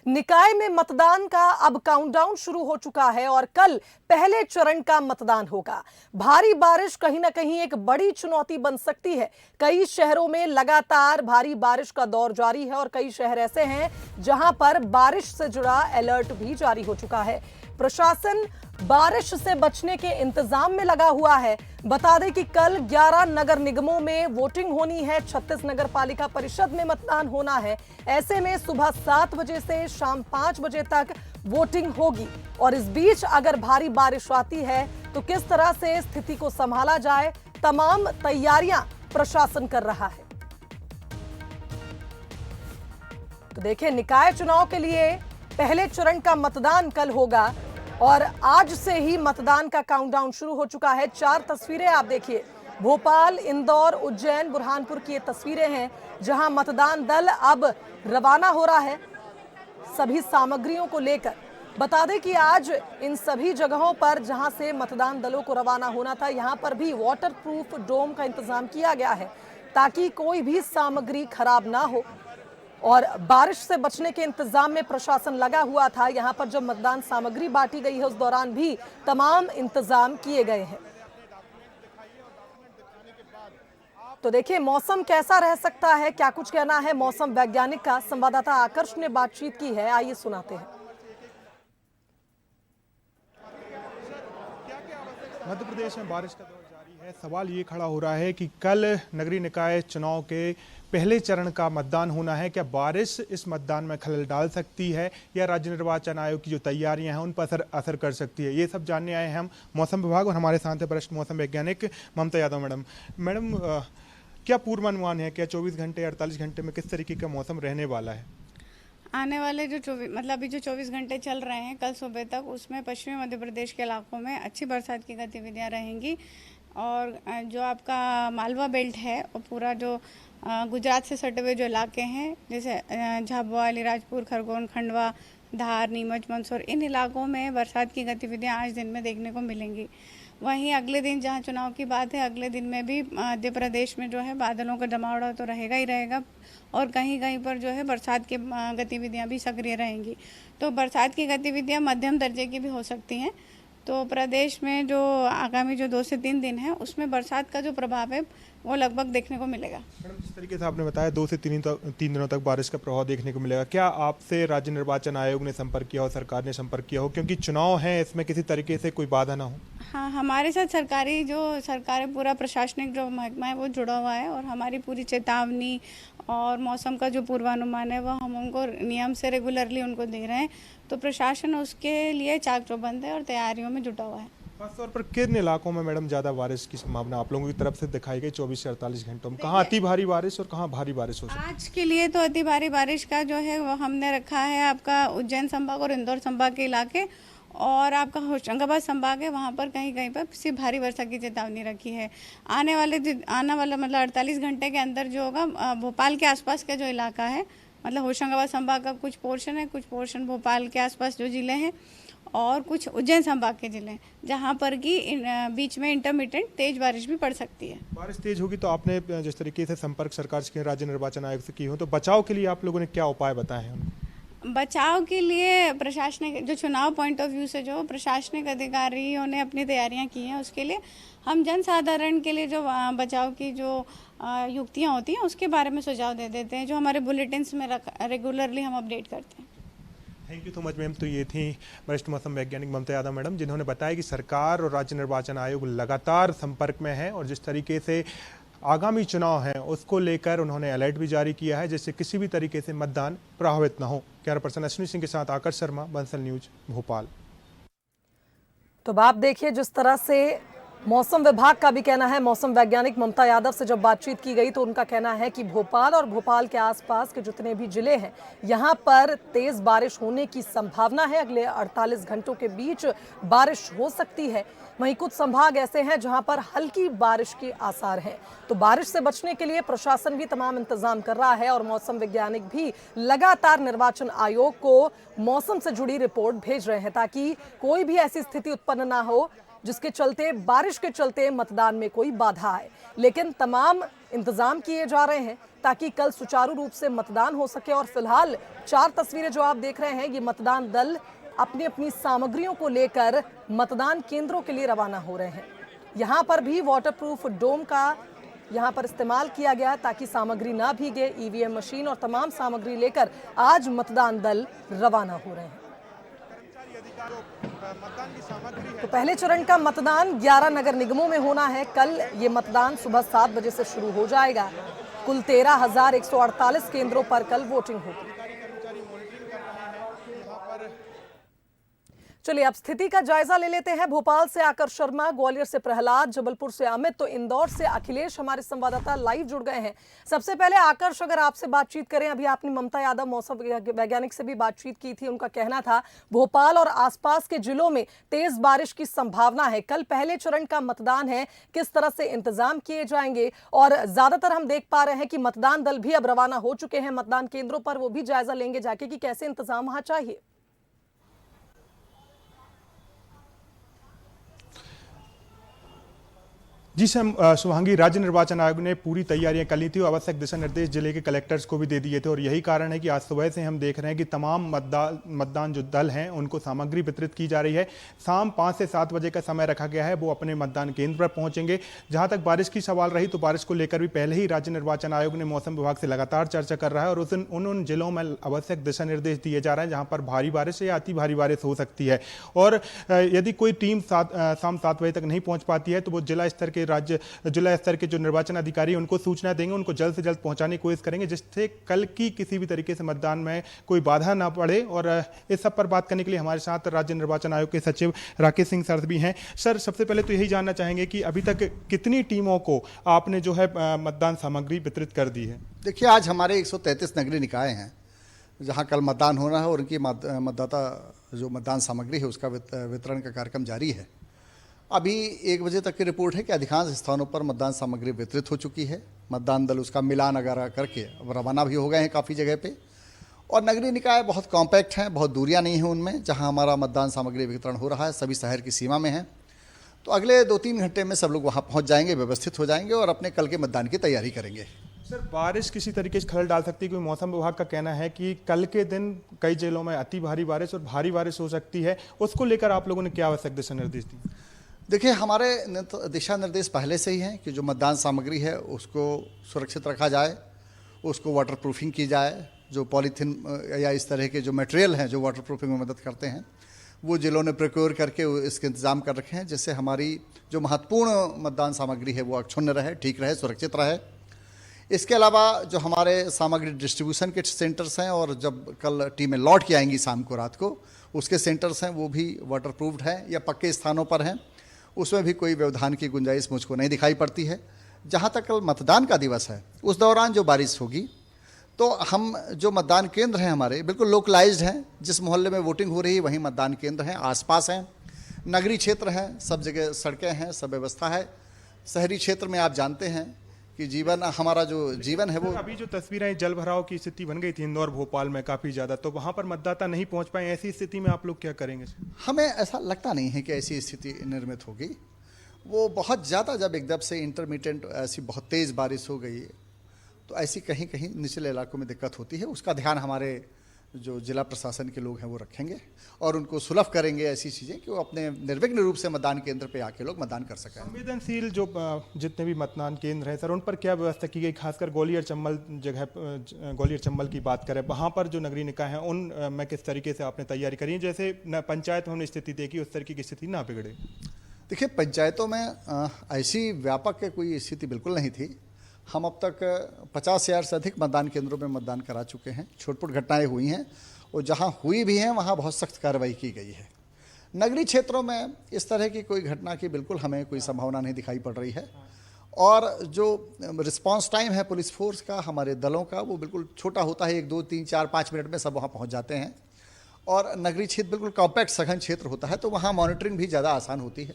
निकाय में मतदान का अब काउंटडाउन शुरू हो चुका है और कल पहले चरण का मतदान होगा। भारी बारिश कहीं ना कहीं एक बड़ी चुनौती बन सकती है। कई शहरों में लगातार भारी बारिश का दौर जारी है और कई शहर ऐसे हैं जहां पर बारिश से जुड़ा अलर्ट भी जारी हो चुका है। प्रशासन बारिश से बचने के इंतजाम में लगा हुआ है। बता दें कि कल 11 नगर निगमों में वोटिंग होनी है, 36 नगर पालिका परिषद में मतदान होना है। ऐसे में सुबह 7 बजे से शाम 5 बजे तक वोटिंग होगी और इस बीच अगर भारी बारिश आती है तो किस तरह से स्थिति को संभाला जाए, तमाम तैयारियां प्रशासन कर रहा है। तो देखिए, निकाय चुनाव के लिए पहले चरण का मतदान कल होगा और आज से ही मतदान का काउंटडाउन शुरू हो चुका है। 4 तस्वीरें आप देखिए, भोपाल, इंदौर, उज्जैन, बुरहानपुर की ये तस्वीरें हैं जहां मतदान दल अब रवाना हो रहा है सभी सामग्रियों को लेकर। बता दें कि आज इन सभी जगहों पर जहां से मतदान दलों को रवाना होना था, यहां पर भी वाटरप्रूफ डोम का इंतजाम किया गया है ताकि कोई भी सामग्री खराब ना हो। और बारिश से बचने के इंतजाम में प्रशासन लगा हुआ था। यहां पर जब मतदान सामग्री बांटी गई है उस दौरान भी तमाम इंतजाम किए गए हैं। तो देखिए, मौसम कैसा रह सकता है, क्या कुछ कहना है मौसम वैज्ञानिक का। संवाददाता आकर्ष ने बातचीत की है, आइए सुनाते हैं। मध्य प्रदेश में बारिश का दौर जारी है। सवाल ये खड़ा हो रहा है कि कल नगरीय निकाय चुनाव के पहले चरण का मतदान होना है। क्या बारिश इस मतदान में खलल डाल सकती है या राज्य निर्वाचन आयोग की जो तैयारियां हैं उन पर असर कर सकती है, ये सब जानने आए हैं हम मौसम विभाग। और हमारे साथ है वरिष्ठ मौसम वैज्ञानिक ममता यादव मैडम, क्या पूर्वानुमान है, क्या 24 घंटे 48 घंटे में किस तरीके का मौसम रहने वाला है? आने वाले जो अभी जो 24 घंटे चल रहे हैं कल सुबह तक, उसमें पश्चिमी मध्य प्रदेश के इलाकों में अच्छी बरसात की गतिविधियां रहेंगी। और जो आपका मालवा बेल्ट है और पूरा जो गुजरात से सटे हुए जो इलाके हैं जैसे झाबुआ, अलीराजपुर, खरगोन, खंडवा, धार, नीमच, मंदसौर, इन इलाकों में बरसात की गतिविधियां आज दिन में देखने को मिलेंगी। वहीं अगले दिन जहां चुनाव की बात है, अगले दिन में भी मध्य प्रदेश में जो है बादलों का जमावड़ा तो रहेगा ही रहेगा और कहीं कहीं पर जो है बरसात की गतिविधियां भी सक्रिय रहेंगी। तो बरसात की गतिविधियां मध्यम दर्जे की भी हो सकती हैं। तो प्रदेश में जो आगामी जो 2 से 3 दिन है उसमें बरसात का जो प्रभाव है वो लगभग देखने को मिलेगा। मैडम, जिस तरीके से आपने बताया 2 से 3 दिनों तक बारिश का प्रभाव देखने को मिलेगा, क्या आपसे राज्य निर्वाचन आयोग ने संपर्क किया हो, सरकार ने संपर्क किया हो, क्योंकि चुनाव है, इसमें किसी तरीके से कोई बाधा ना हो? हाँ, हमारे साथ सरकारी पूरा प्रशासनिक जो महकमा है वो जुड़ा हुआ है और हमारी पूरी चेतावनी और मौसम का जो पूर्वानुमान है वो हम उनको नियम से रेगुलरली उनको दे रहे हैं। तो प्रशासन उसके लिए चाक चौबंद है और तैयारियों में जुटा हुआ है। खासतौर पर किन इलाकों में मैडम ज़्यादा बारिश की संभावना आप लोगों की तरफ से दिखाई गई 24 से 48 घंटों में? कहाँ अति भारी बारिश और कहाँ भारी बारिश हो सकती है? आज के लिए तो अति भारी बारिश का जो है वो हमने रखा है आपका उज्जैन संभाग और इंदौर संभाग के इलाके, और आपका होशंगाबाद संभाग है वहाँ पर कहीं कहीं पर सिर्फ भारी वर्षा की चेतावनी रखी है। आने वाला मतलब 48 घंटे के अंदर जो होगा भोपाल के आसपास का जो इलाका है, मतलब होशंगाबाद संभाग का कुछ पोर्शन है, कुछ पोर्शन भोपाल के आसपास जो ज़िले हैं और कुछ उज्जैन संभाग के जिले हैं जहां पर कि बीच में इंटरमिटेंट तेज बारिश भी पड़ सकती है। बारिश तेज होगी तो आपने जिस तरीके से संपर्क सरकार से राज्य निर्वाचन आयोग से की हो, तो बचाव के लिए आप लोगों ने क्या उपाय बताए हैं उनको? बचाव के लिए प्रशासनिक जो चुनाव पॉइंट ऑफ व्यू से जो प्रशासनिक अधिकारियों ने अपनी तैयारियां की हैं, उसके लिए हम जनसाधारण के लिए जो बचाव की जो युक्तियां होती हैं उसके बारे में सुझाव दे देते हैं, जो हमारे बुलेटिन्स में रेगुलरली हम अपडेट करते हैं। Thank you so much ma'am. तो ये थी वरिष्ठ मौसम वैज्ञानिक ममता यादव मैडम, जिन्होंने बताया कि सरकार और राज्य निर्वाचन आयोग लगातार संपर्क में है और जिस तरीके से आगामी चुनाव है उसको लेकर उन्होंने अलर्ट भी जारी किया है जिससे किसी भी तरीके से मतदान प्रभावित न हो। कैमरा पर्सन अश्विनी सिंह के साथ आकर्ष शर्मा, बंसल न्यूज, भोपाल। तो आप देखिए, जिस तरह से मौसम विभाग का भी कहना है, मौसम वैज्ञानिक ममता यादव से जब बातचीत की गई तो उनका कहना है कि भोपाल और भोपाल के आसपास के जितने भी जिले हैं यहां पर तेज बारिश होने की संभावना है। अगले 48 घंटों के बीच बारिश हो सकती है। वहीं कुछ संभाग ऐसे हैं जहां पर हल्की बारिश के आसार हैं। तो बारिश से बचने के लिए प्रशासन भी तमाम इंतजाम कर रहा है और मौसम वैज्ञानिक भी लगातार निर्वाचन आयोग को मौसम से जुड़ी रिपोर्ट भेज रहे हैं ताकि कोई भी ऐसी स्थिति उत्पन्न ना हो जिसके चलते बारिश के चलते मतदान में कोई बाधा आए। लेकिन तमाम इंतजाम किए जा रहे हैं ताकि कल सुचारू रूप से मतदान हो सके। और फिलहाल 4 तस्वीरें जो आप देख रहे हैं, ये मतदान दल अपनी अपनी सामग्रियों को लेकर मतदान केंद्रों के लिए रवाना हो रहे हैं। यहाँ पर भी वाटरप्रूफ डोम का यहाँ पर इस्तेमाल किया गया ताकि सामग्री ना भीगे। ईवीएम मशीन और तमाम सामग्री लेकर आज मतदान दल रवाना हो रहे हैं। तो पहले चरण का मतदान 11 नगर निगमों में होना है। कल ये मतदान सुबह 7 बजे से शुरू हो जाएगा। कुल 13,148 केंद्रों पर कल वोटिंग होगी। चलिए अब स्थिति का जायजा ले लेते हैं। भोपाल से आकर शर्मा, ग्वालियर से प्रहलाद, जबलपुर से अमित, तो इंदौर से अखिलेश हमारे संवाददाता लाइव जुड़ गए हैं। सबसे पहले आकर्ष, अगर आपसे बातचीत करें, अभी आपने ममता यादव मौसम वैज्ञानिक से भी बातचीत की थी, उनका कहना था भोपाल और आसपास के जिलों में तेज बारिश की संभावना है। कल पहले चरण का मतदान है, किस तरह से इंतजाम किए जाएंगे? और ज्यादातर हम देख पा रहे हैं कि मतदान दल भी अब रवाना हो चुके हैं मतदान केंद्रों पर, वो भी जायजा लेंगे जाके कि कैसे इंतजाम वहां चाहिए। जी सर, शुभांगी, राज्य निर्वाचन आयोग ने पूरी तैयारियां कर ली थी और आवश्यक दिशा निर्देश जिले के कलेक्टर्स को भी दे दिए थे। और यही कारण है कि आज सुबह से हम देख रहे हैं कि तमाम मतदान जो दल हैं उनको सामग्री वितरित की जा रही है। शाम 5 से 7 बजे का समय रखा गया है, वो अपने मतदान केंद्र पर पहुंचेंगे। जहां तक बारिश की सवाल रही, तो बारिश को लेकर भी पहले ही राज्य निर्वाचन आयोग ने मौसम विभाग से लगातार चर्चा कर रहा है और उन जिलों में आवश्यक दिशा निर्देश दिए जा रहे हैं जहां पर भारी बारिश या अति भारी बारिश हो सकती है। और यदि कोई टीम शाम 7 बजे तक नहीं पहुंच पाती है तो वो जिला स्तर के जो निर्वाचन अधिकारी उनको सूचना देंगे, उनको जल्द से जल्द पहुंचाने की कोशिश करेंगे, जिससे कल की किसी भी तरीके से मतदान में कोई बाधा ना पड़े। और इस सब पर बात करने के लिए हमारे साथ राज्य निर्वाचन आयोग के सचिव राकेश सिंह सर भी हैं। सर, सबसे पहले तो यही जानना चाहेंगे कि अभी तक कितनी टीमों को आपने जो है मतदान सामग्री वितरित कर दी है? देखिए, आज हमारे 133 नगरीय निकाय हैं जहां कल मतदान होना है और उनकी मतदाता जो मतदान सामग्री है उसका वितरण का कार्यक्रम जारी है। अभी 1 बजे तक की रिपोर्ट है कि अधिकांश स्थानों पर मतदान सामग्री वितरित हो चुकी है। मतदान दल उसका मिलान वगैरह करके अब रवाना भी हो गए हैं काफ़ी जगह पे। और नगरीय निकाय बहुत कॉम्पैक्ट हैं, बहुत दूरियां नहीं हैं उनमें, जहां हमारा मतदान सामग्री वितरण हो रहा है सभी शहर की सीमा में है। तो अगले 2-3 घंटे में सब लोग वहाँ पहुँच जाएंगे, व्यवस्थित हो जाएंगे और अपने कल के मतदान की तैयारी करेंगे। सर, बारिश किसी तरीके से खलल डाल सकती है? क्योंकि मौसम विभाग का कहना है कि कल के दिन कई जिलों में अति भारी बारिश और भारी बारिश हो सकती है। उसको लेकर आप लोगों ने क्या आवश्यक दिशा निर्देश दिए? देखिए, हमारे दिशा निर्देश पहले से ही हैं कि जो मतदान सामग्री है उसको सुरक्षित रखा जाए, उसको वाटर प्रूफिंग की जाए। जो पॉलीथीन या इस तरह के जो मटेरियल हैं जो वाटर प्रूफिंग में मदद करते हैं वो जिलों ने प्रोक्योर करके इसके इंतजाम कर रखे हैं, जिससे हमारी जो महत्वपूर्ण मतदान सामग्री है वो अक्षुण्ण रहे, ठीक रहे, सुरक्षित रहे। इसके अलावा जो हमारे सामग्री डिस्ट्रीब्यूशन के सेंटर्स हैं और जब कल टीमें लौट के आएंगी शाम को रात को, उसके सेंटर्स हैं वो भी वाटर प्रूफ्ड हैं या पक्के स्थानों पर हैं, उसमें भी कोई व्यवधान की गुंजाइश मुझको नहीं दिखाई पड़ती है। जहाँ तक कल मतदान का दिवस है उस दौरान जो बारिश होगी तो हम जो मतदान केंद्र हैं हमारे बिल्कुल लोकलाइज्ड हैं। जिस मोहल्ले में वोटिंग हो रही है वहीं मतदान केंद्र हैं, आसपास हैं, नगरीय क्षेत्र हैं, सब जगह सड़कें हैं, सब व्यवस्था है। शहरी क्षेत्र में आप जानते हैं कि जीवन हमारा जो जीवन है वो अभी जो तस्वीरें जल भराव की स्थिति बन गई थी इंदौर भोपाल में काफ़ी ज़्यादा, तो वहाँ पर मतदाता नहीं पहुँच पाए। ऐसी स्थिति में आप लोग क्या करेंगे? हमें ऐसा लगता नहीं है कि ऐसी स्थिति निर्मित होगी। वो बहुत ज़्यादा जब एकदम से इंटरमिटेंट ऐसी बहुत तेज़ बारिश हो गई तो ऐसी कहीं कहीं निचले इलाकों में दिक्कत होती है। उसका ध्यान हमारे जो जिला प्रशासन के लोग हैं वो रखेंगे और उनको सुलभ करेंगे ऐसी चीज़ें कि वो अपने निर्विघ्न रूप से मतदान केंद्र पे आके लोग मतदान कर सकें। संवेदनशील जो जितने भी मतदान केंद्र हैं सर, उन पर क्या व्यवस्था की गई? खासकर ग्वालियर चंबल की बात करें, वहाँ पर जो नगरीय निकाय हैं उन में किस तरीके से आपने तैयारी करी है, जैसे पंचायत में हमने स्थिति देखी उस तरीके की स्थिति ना बिगड़े? देखिए, पंचायतों में ऐसी व्यापक कोई स्थिति बिल्कुल नहीं थी। हम अब तक 50,000 से अधिक मतदान केंद्रों में मतदान करा चुके हैं। छोट-मोट घटनाएं हुई हैं और जहां हुई भी हैं वहां बहुत सख्त कार्रवाई की गई है। नगरीय क्षेत्रों में इस तरह की कोई घटना की बिल्कुल हमें कोई संभावना नहीं दिखाई पड़ रही है। और जो रिस्पांस टाइम है पुलिस फोर्स का, हमारे दलों का, वो बिल्कुल छोटा होता है। 1, 2, 3, 4, 5 मिनट में सब वहाँ पहुँच जाते हैं। और नगरीय क्षेत्र बिल्कुल कॉम्पैक्ट सघन क्षेत्र होता है तो वहाँ मॉनिटरिंग भी ज़्यादा आसान होती है।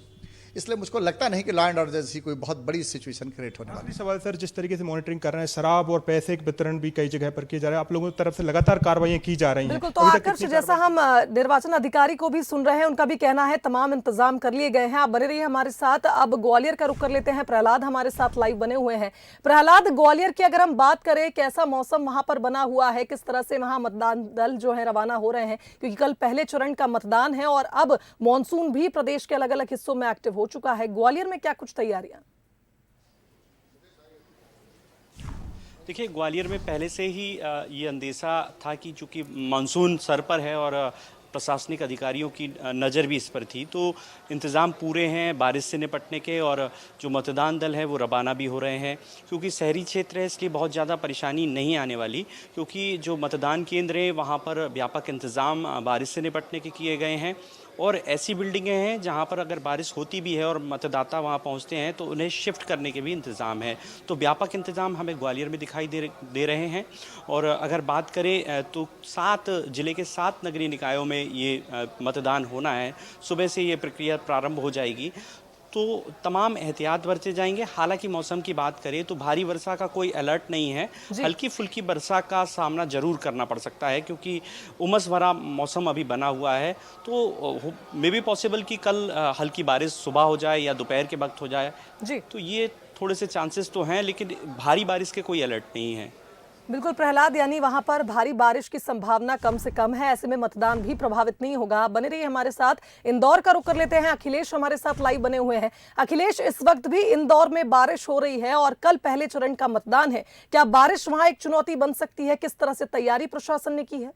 इसलिए मुझको लगता नहीं कि लॉ एंड ऑर्डर जैसी कोई बहुत बड़ी सिचुएशन क्रिएट होने वाली है। सवाल सर, जिस तरीके से मॉनिटरिंग कर रहे हैं, शराब और पैसे के वितरण भी कई जगह पर किए जा रहे हैं, आप लोगों की तरफ से लगातार कार्रवाइयां की जा रही हैं। बिल्कुल। तो अभी तक आकर्ष, कितनी जैसा हम निर्वाचन अधिकारी को भी सुन रहे हैं, उनका भी कहना है तमाम इंतजाम कर लिए गए हैं। आप बने रहिए हमारे साथ। अब ग्वालियर का रुख कर लेते हैं। प्रहलाद हमारे साथ लाइव बने हुए हैं। प्रहलाद, ग्वालियर की अगर हम बात करें, कैसा मौसम वहां पर बना हुआ है, किस तरह से वहां मतदान दल जो है रवाना हो रहे हैं, क्योंकि कल पहले चरण का मतदान है और अब मॉनसून भी प्रदेश के अलग अलग हिस्सों में एक्टिव हो चुका है। ग्वालियर में क्या कुछ तैयारियां? देखिए, ग्वालियर में पहले से ही ये अंदेशा था कि चूंकि मानसून सर पर है और प्रशासनिक अधिकारियों की नज़र भी इस पर थी, तो इंतज़ाम पूरे हैं बारिश से निपटने के। और जो मतदान दल है वो रवाना भी हो रहे हैं, क्योंकि शहरी क्षेत्र है इसलिए बहुत ज़्यादा परेशानी नहीं आने वाली, क्योंकि जो मतदान केंद्र हैं वहाँ पर व्यापक इंतज़ाम बारिश से निपटने के किए गए हैं। और ऐसी बिल्डिंगें हैं जहां पर अगर बारिश होती भी है और मतदाता वहां पहुंचते हैं तो उन्हें शिफ्ट करने के भी इंतज़ाम है। तो व्यापक इंतज़ाम हमें ग्वालियर में दिखाई दे रहे हैं। और अगर बात करें तो 7 जिले के 7 नगरीय निकायों में ये मतदान होना है। सुबह से ये प्रक्रिया प्रारंभ हो जाएगी, तो तमाम एहतियात बरते जाएंगे। हालांकि मौसम की बात करें तो भारी वर्षा का कोई अलर्ट नहीं है, हल्की फुल्की वर्षा का सामना जरूर करना पड़ सकता है, क्योंकि उमस भरा मौसम अभी बना हुआ है। तो मे बी पॉसिबल कि कल हल्की बारिश सुबह हो जाए या दोपहर के वक्त हो जाए जी। तो ये थोड़े से चांसेस तो हैं, लेकिन भारी बारिश के कोई अलर्ट नहीं है। बिल्कुल प्रहलाद, यानी वहां पर भारी बारिश की संभावना कम से कम है, ऐसे में मतदान भी प्रभावित नहीं होगा। बने रहिए हमारे साथ। इंदौर का रुख कर लेते हैं। अखिलेश हमारे साथ लाइव बने हुए हैं। अखिलेश, इस वक्त भी इंदौर में बारिश हो रही है और कल पहले चरण का मतदान है। क्या बारिश वहां एक चुनौती बन सकती है? किस तरह से तैयारी प्रशासन ने की है?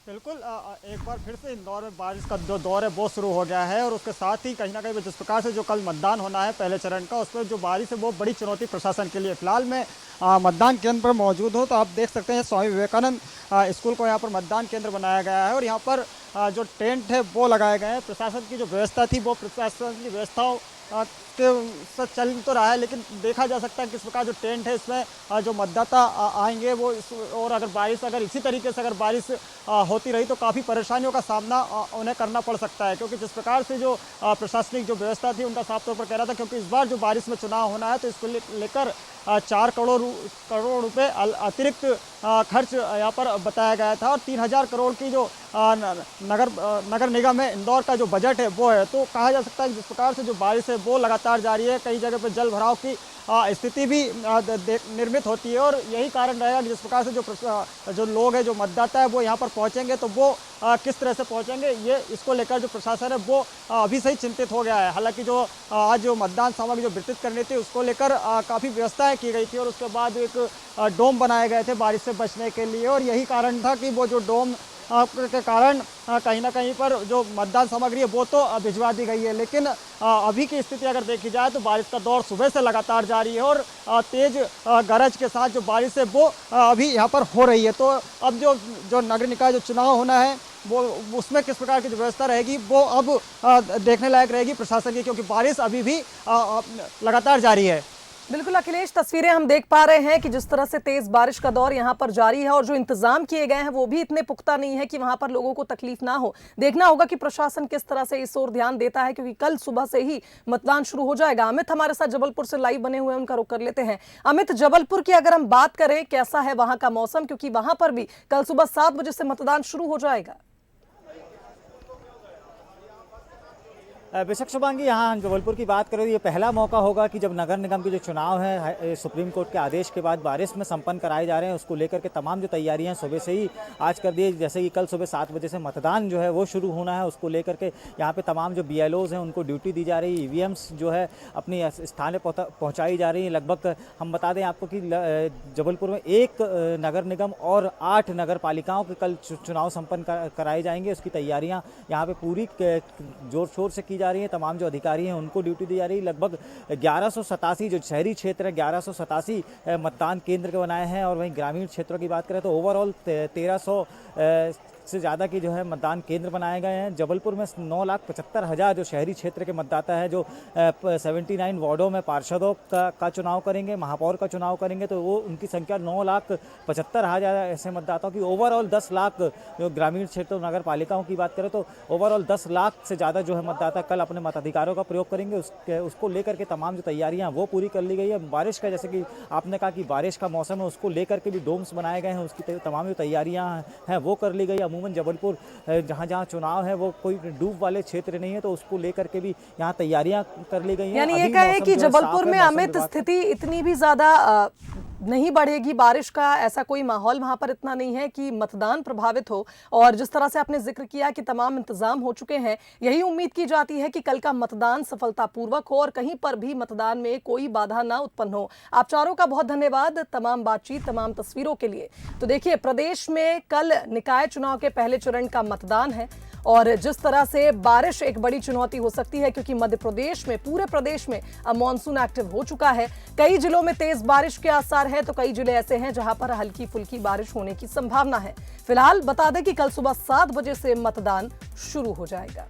बिल्कुल, एक बार फिर से इंदौर में बारिश का जो दौर है वो शुरू हो गया है। और उसके साथ ही कहीं ना कहीं जिस प्रकार से जो कल मतदान होना है पहले चरण का, उस पर जो बारिश है वो बड़ी चुनौती प्रशासन के लिए। फिलहाल मैं मतदान केंद्र पर मौजूद हूँ, तो आप देख सकते हैं स्वामी विवेकानंद स्कूल को यहाँ पर मतदान केंद्र बनाया गया है। और यहाँ पर जो टेंट है वो लगाए गए हैं। प्रशासन की जो व्यवस्था थी वो प्रशासन की व्यवस्थाओं के साथ चल तो रहा है, लेकिन देखा जा सकता है किस प्रकार जो टेंट है इसमें जो मतदाता आएंगे वो और अगर बारिश अगर इसी तरीके से अगर बारिश होती रही तो काफ़ी परेशानियों का सामना उन्हें करना पड़ सकता है। क्योंकि जिस प्रकार से जो प्रशासनिक जो व्यवस्था थी उनका साफ तौर पर कह रहा था, क्योंकि इस बार जो बारिश में चुनाव होना है तो इसको लेकर 4 करोड़ रुपए अतिरिक्त खर्च यहाँ पर बताया गया था। और 3000 करोड़ की जो नगर निगम है इंदौर का जो बजट है वो है। तो कहा जा सकता है कि जिस प्रकार से जो बारिश है वो लगातार जारी है, कई जगह पर जल भराव की स्थिति भी निर्मित होती है। और यही कारण रहेगा कि जिस प्रकार से जो लोग हैं, जो मतदाता है वो यहाँ पर पहुँचेंगे तो वो किस तरह से पहुँचेंगे, ये इसको लेकर जो प्रशासन है वो अभी से ही चिंतित हो गया है। हालांकि जो आज जो मतदान सामग्री जो वितरित करनी थी उसको लेकर काफ़ी व्यवस्थाएं की गई थी और उसके बाद एक डोम बनाए गए थे बारिश से बचने के लिए। और यही कारण था कि वो जो डोम के कारण कहीं ना कहीं पर जो मतदान सामग्री है वो तो भिजवा दी गई है। लेकिन अभी की स्थिति अगर देखी जाए तो बारिश का दौर सुबह से लगातार जारी है और तेज गरज के साथ जो बारिश है वो अभी यहाँ पर हो रही है। तो अब जो नगर निकाय जो चुनाव होना है वो उसमें किस प्रकार की जो व्यवस्था रहेगी वो अब देखने लायक रहेगी प्रशासन की, क्योंकि बारिश अभी भी लगातार जारी है। बिल्कुल अखिलेश, तस्वीरें हम देख पा रहे हैं कि जिस तरह से तेज बारिश का दौर यहां पर जारी है और जो इंतजाम किए गए हैं वो भी इतने पुख्ता नहीं है कि वहां पर लोगों को तकलीफ ना हो। देखना होगा कि प्रशासन किस तरह से इस ओर ध्यान देता है, क्योंकि कल सुबह से ही मतदान शुरू हो जाएगा। अमित हमारे साथ जबलपुर से लाइव बने हुए हैं, उनका रुख कर लेते हैं। अमित, जबलपुर की अगर हम बात करें, कैसा है वहां का मौसम, क्योंकि वहां पर भी कल सुबह 7 बजे से मतदान शुरू हो जाएगा? बेशक शुभांगी, यहाँ जबलपुर की बात करें, ये पहला मौका होगा कि जब नगर निगम के जो चुनाव है सुप्रीम कोर्ट के आदेश के बाद बारिश में संपन्न कराए जा रहे हैं, उसको लेकर के तमाम जो तैयारियां सुबह से ही आज कर दी। जैसे कि कल सुबह 7 बजे से मतदान जो है वो शुरू होना है, उसको लेकर के यहाँ पे तमाम जो BLOs हैं उनको ड्यूटी दी जा रही है। EVMs जो है अपनी स्थान पर पहुँचाई जा रही है। लगभग हम बता दें आपको कि जबलपुर में 1 नगर निगम और 8 नगर पालिकाओं के कल चुनाव संपन्न कराए जाएंगे। उसकी तैयारियाँ यहाँ पर पूरी जोर शोर से की जा रही है। तमाम जो अधिकारी हैं उनको ड्यूटी दी जा रही है। लगभग 1187 जो शहरी क्षेत्र है 1187 मतदान केंद्र के बनाए हैं। और वहीं ग्रामीण क्षेत्रों की बात करें तो ओवरऑल 1300 से ज़्यादा की जो है मतदान केंद्र बनाए गए हैं। जबलपुर में 9,75,000 जो शहरी क्षेत्र के मतदाता है जो 79 वार्डों में पार्षदों का चुनाव करेंगे, महापौर का चुनाव करेंगे, तो वो उनकी संख्या 9,75,000 ऐसे मतदाताओं की। ओवरऑल 10 लाख जो ग्रामीण क्षेत्रों नगर पालिकाओं की बात करें तो ओवरऑल 10 लाख से ज़्यादा जो है मतदाता कल अपने मताधिकारों का प्रयोग करेंगे। उसको लेकर के तमाम जो तैयारियां वो पूरी कर ली गई है। बारिश का, जैसे कि आपने कहा कि बारिश का मौसम है, उसको लेकर के भी डोम्स बनाए गए हैं, उसकी तमाम जो तैयारियां हैं वो कर ली गई। अमूमन जबलपुर जहां जहां चुनाव है वो कोई डूब वाले क्षेत्र नहीं है, तो उसको लेकर के भी यहाँ तैयारियां कर ली गई हैं। यानी ये कहे कि जबलपुर में अमित स्थिति इतनी भी ज्यादा नहीं बढ़ेगी, बारिश का ऐसा कोई माहौल वहां पर इतना नहीं है कि मतदान प्रभावित हो। और जिस तरह से आपने जिक्र किया कि तमाम इंतजाम हो चुके हैं, यही उम्मीद की जाती है कि कल का मतदान सफलतापूर्वक हो और कहीं पर भी मतदान में कोई बाधा ना उत्पन्न हो। आप चारों का बहुत धन्यवाद तमाम बातचीत, तमाम तस्वीरों के लिए। तो देखिए, प्रदेश में कल निकाय चुनाव के पहले चरण का मतदान है और जिस तरह से बारिश एक बड़ी चुनौती हो सकती है, क्योंकि मध्य प्रदेश में, पूरे प्रदेश में अब मॉनसून एक्टिव हो चुका है। कई जिलों में तेज बारिश के आसार है, तो कई जिले ऐसे हैं जहां पर हल्की फुल्की बारिश होने की संभावना है। फिलहाल बता दें कि कल सुबह 7 बजे से मतदान शुरू हो जाएगा।